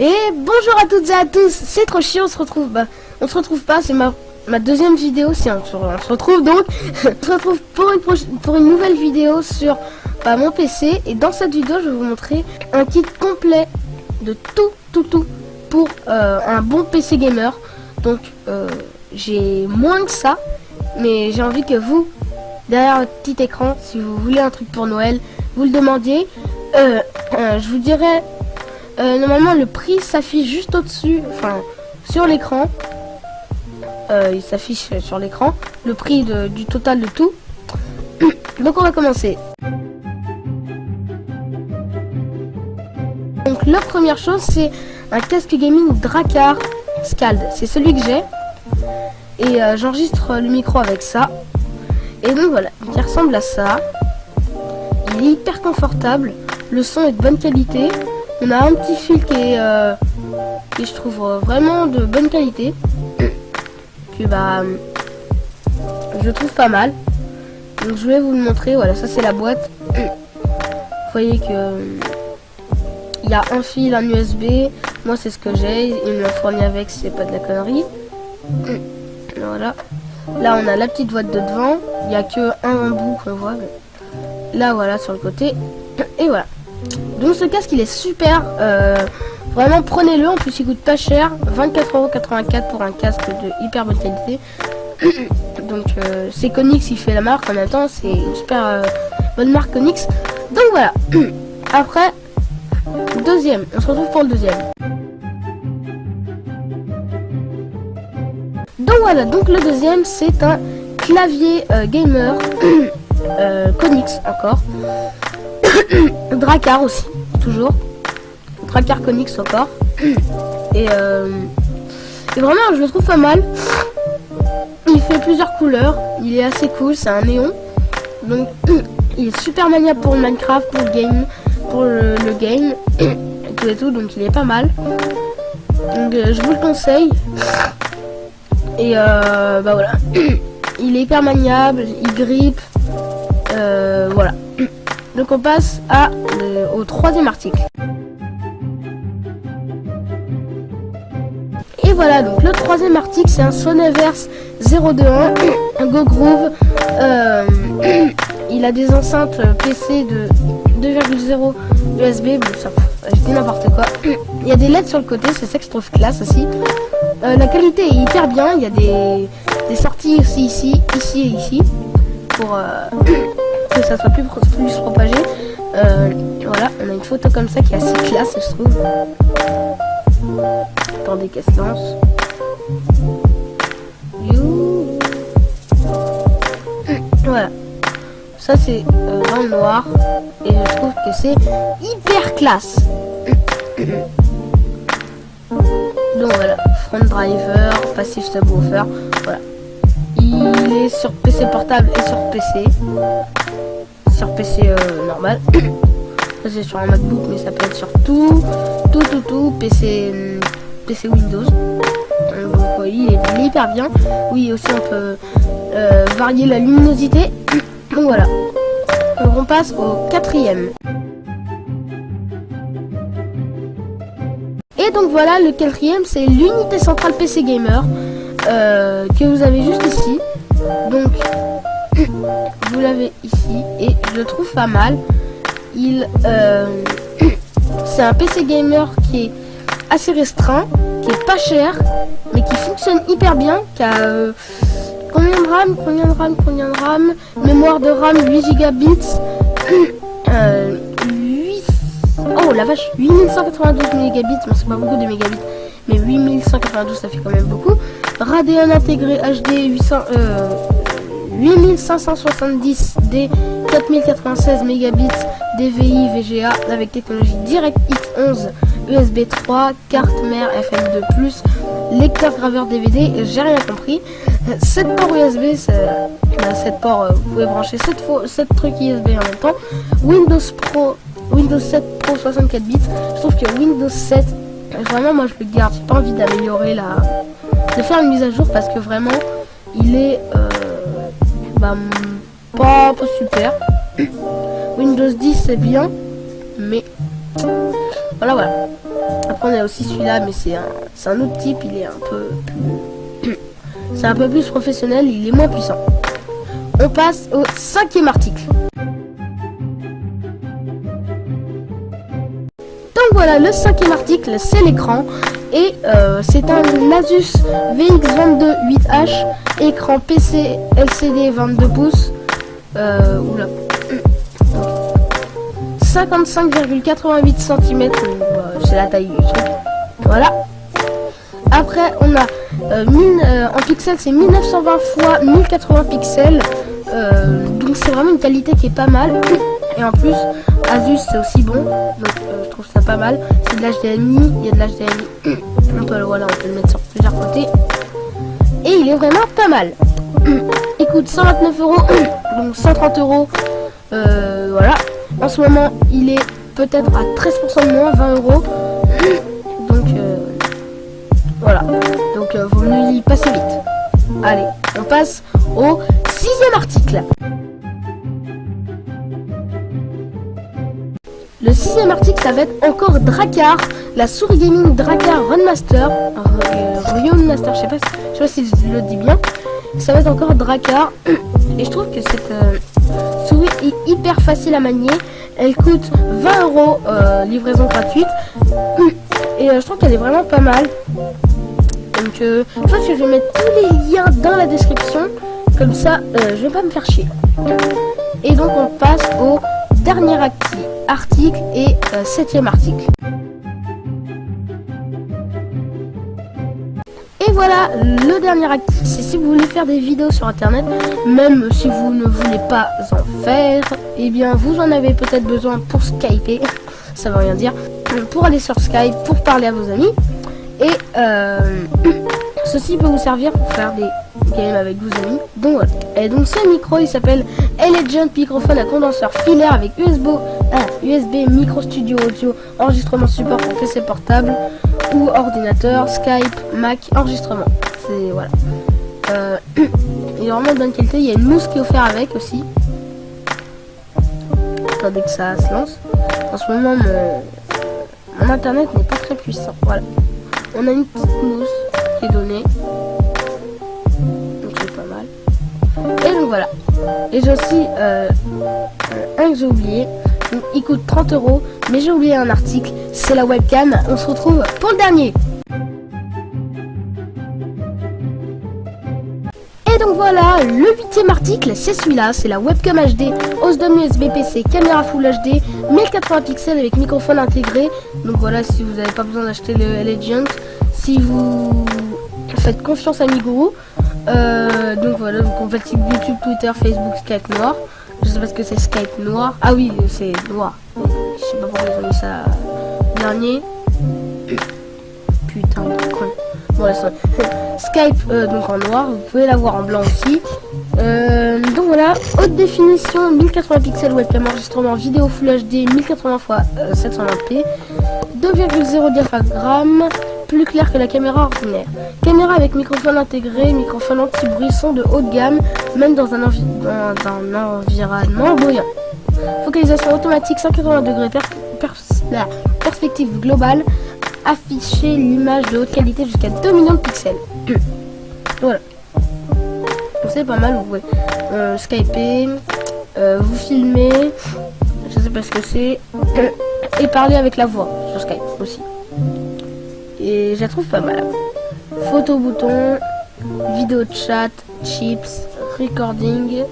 Et bonjour à toutes et à tous, c'est trop chiant, on se retrouve pas, c'est ma deuxième vidéo, si on se retrouve donc, on se retrouve pour une nouvelle vidéo sur mon PC. Et dans cette vidéo, je vais vous montrer un kit complet de tout pour un bon PC gamer. Donc j'ai moins que ça, mais j'ai envie que vous, derrière votre petit écran, si vous voulez un truc pour Noël, vous le demandiez. Je vous dirai, normalement le prix s'affiche juste au-dessus, enfin sur l'écran. Il s'affiche sur l'écran le prix du total de tout. Donc on va commencer. Donc la première chose, c'est un casque gaming Drakkar Scald. C'est celui que j'ai. Et j'enregistre le micro avec ça. Et donc voilà, il ressemble à ça. Il est hyper confortable. Le son est de bonne qualité. On a un petit fil qui est je trouve vraiment de bonne qualité. Que je trouve pas mal. Donc je vais vous le montrer. Voilà, ça c'est la boîte. Vous voyez que il y a un fil, un USB. Moi c'est ce que j'ai. Il me l'a fourni avec, c'est pas de la connerie. Voilà. Là on a la petite boîte de devant. Il n'y a que un bout qu'on voit. Là voilà sur le côté. Et voilà. Donc ce casque il est super. Vraiment prenez-le. En plus il coûte pas cher. 24,84 € pour un casque de hyper bonne qualité. Donc c'est Konix qui fait la marque. En même temps c'est une super bonne marque Konix. Donc voilà. Après deuxième. On se retrouve pour le deuxième. Donc voilà. Donc le deuxième c'est un clavier gamer Konix encore. Drakkar aussi, toujours. Drakkar Konix encore. Et vraiment, je le trouve pas mal. Il fait plusieurs couleurs. Il est assez cool, c'est un néon. Donc, il est super maniable pour le Minecraft, pour le game, pour le game, et tout. Donc, il est pas mal. Donc, je vous le conseille. Et voilà. Il est hyper maniable, il grippe. Voilà. Donc on passe au troisième article. Et voilà, donc le troisième article c'est un Soneverse 021, un Go Groove. Il a des enceintes PC de 2,0 USB. Bon ça, je dis n'importe quoi. Il y a des LED sur le côté, c'est ça que je trouve classe aussi. La qualité est hyper bien, il y a des sorties aussi ici et ici. Pour que ça soit plus propagé. Voilà, on a une photo comme ça qui est assez classe, je trouve. Attendez qu'elle se lance. Voilà, ça c'est dans le noir et je trouve que c'est hyper classe. Donc voilà, front driver, passive subwoofer, voilà. Il est sur PC portable et sur PC. Sur PC normal. Ça c'est sur un MacBook, mais ça peut être sur tout PC Windows. Donc oui, il est hyper bien. Oui, aussi on peut varier la luminosité. Donc voilà. Donc on passe au quatrième. Et donc voilà, le quatrième c'est l'unité centrale PC Gamer. Que vous avez juste ici. Donc vous l'avez ici et je le trouve pas mal. C'est un PC gamer qui est assez restreint, qui est pas cher, mais qui fonctionne hyper bien, qui a combien de RAM, mémoire de RAM 8 gigabits, oh la vache, 8192 mégabits, bon c'est pas beaucoup de mégabits, mais 8192 ça fait quand même beaucoup. Radeon intégré HD 8570D 4096 mégabits DVI VGA avec technologie DirectX 11 USB 3 carte mère FM2+, lecteur graveur DVD, j'ai rien compris. 7 ports USB, 7 ports, vous pouvez brancher 7 trucs USB en même temps. Windows 7 Pro 64 bits. Je trouve que Windows 7 vraiment moi je le garde, j'ai pas envie d'améliorer de faire une mise à jour parce que vraiment il est pas super. Windows 10 c'est bien, mais voilà. Après on a a aussi celui-là, mais c'est un autre type, il est un peu plus... c'est un peu plus professionnel, il est moins puissant. On passe au 5e article. Donc voilà, le 5e article, c'est l'écran. Et c'est un Asus VX22 8H, écran PC LCD 22 pouces. Oula. 55,88 cm, c'est la taille du truc. Voilà. Après, on a en pixels, c'est 1920 x 1080 pixels. Donc c'est vraiment une qualité qui est pas mal. Et en plus, Asus c'est aussi bon. Donc je trouve ça pas mal. C'est de l'HDMI, il y a de l'HDMI. On peut le mettre sur plusieurs côtés. Et il est vraiment pas mal. Il coûte 129 €, donc 130 €. Voilà. En ce moment, il est peut-être à 13% de moins, 20 €. Donc voilà. Donc vaut mieux y passer vite. Allez, on passe au 6e article. Le 6e article, ça va être encore Drakkar, la souris gaming Drakkar Runmaster, Runmaster, je sais pas si je le dis bien. Ça va être encore Drakkar, et je trouve que cette souris est hyper facile à manier. Elle coûte 20 €, livraison gratuite, et je trouve qu'elle est vraiment pas mal. Donc je pense que je vais mettre tous les liens dans la description, comme ça je vais pas me faire chier. Et donc on passe au dernier article et 7e article. Et voilà, le dernier article, c'est si vous voulez faire des vidéos sur internet, même si vous ne voulez pas en faire, eh bien vous en avez peut-être besoin pour Skyper, ça veut rien dire, pour aller sur Skype, pour parler à vos amis. Et ceci peut vous servir pour faire des games avec vos amis. Donc voilà. Et donc ce micro, il s'appelle Elegant microphone à condenseur filaire avec USB micro studio audio, enregistrement support pour PC portable ou ordinateur, Skype, Mac, enregistrement. C'est voilà. Il est vraiment de bonne qualité. Il y a une mousse qui est offerte avec aussi. Attendez que ça se lance. En ce moment, mon internet n'est pas très puissant. Voilà. On a une petite mousse qui est donnée. Donc c'est pas mal. Et donc voilà. Et j'ai aussi un que j'ai oublié. Donc, il coûte 30 €. Mais j'ai oublié un article. C'est la webcam. On se retrouve pour le dernier. Et donc voilà, le 8e article, c'est celui-là, c'est la webcam HD, OSDOM USB PC, caméra Full HD, 1080 pixels avec microphone intégré. Donc voilà, si vous n'avez pas besoin d'acheter le Elegant, si vous faites confiance à Miguru, donc voilà, donc on fait YouTube, Twitter, Facebook, Skype noir. Je sais pas ce que c'est Skype noir. Ah oui, c'est noir. Je sais pas pourquoi ils ont mis ça dernier. Putain, con. Bon, là, Skype donc en noir, vous pouvez l'avoir en blanc aussi. Donc voilà, haute définition, 1080 pixels webcam enregistrement vidéo Full HD, 1080 x 720p, 2,0 diaphragme, plus clair que la caméra ordinaire. Caméra avec microphone intégré, microphone anti-bruit, son de haut de gamme, même dans un environnement bruyant. Focalisation automatique 180 degrés, perspective globale, afficher l'image de haute qualité jusqu'à 2 millions de pixels. Voilà. C'est pas mal, vous pouvez Skyper, vous filmer, je sais pas ce que c'est, et parler avec la voix sur Skype aussi. Et je la trouve pas mal. Photo bouton, vidéo chat, chips, recording,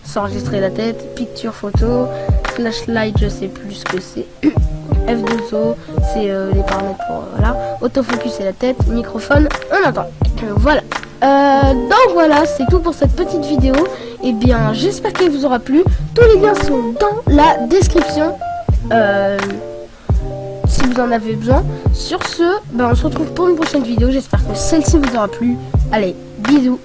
s'enregistrer la tête, picture photo, flashlight, je sais plus ce que c'est. F2O, c'est les paramètres pour voilà. Autofocus, c'est la tête, microphone, on entend. Voilà. Donc voilà, c'est tout pour cette petite vidéo. Et bien, j'espère qu'elle vous aura plu. Tous les liens sont dans la description. Si vous en avez besoin. Sur ce, ben, on se retrouve pour une prochaine vidéo. J'espère que celle-ci vous aura plu. Allez, bisous.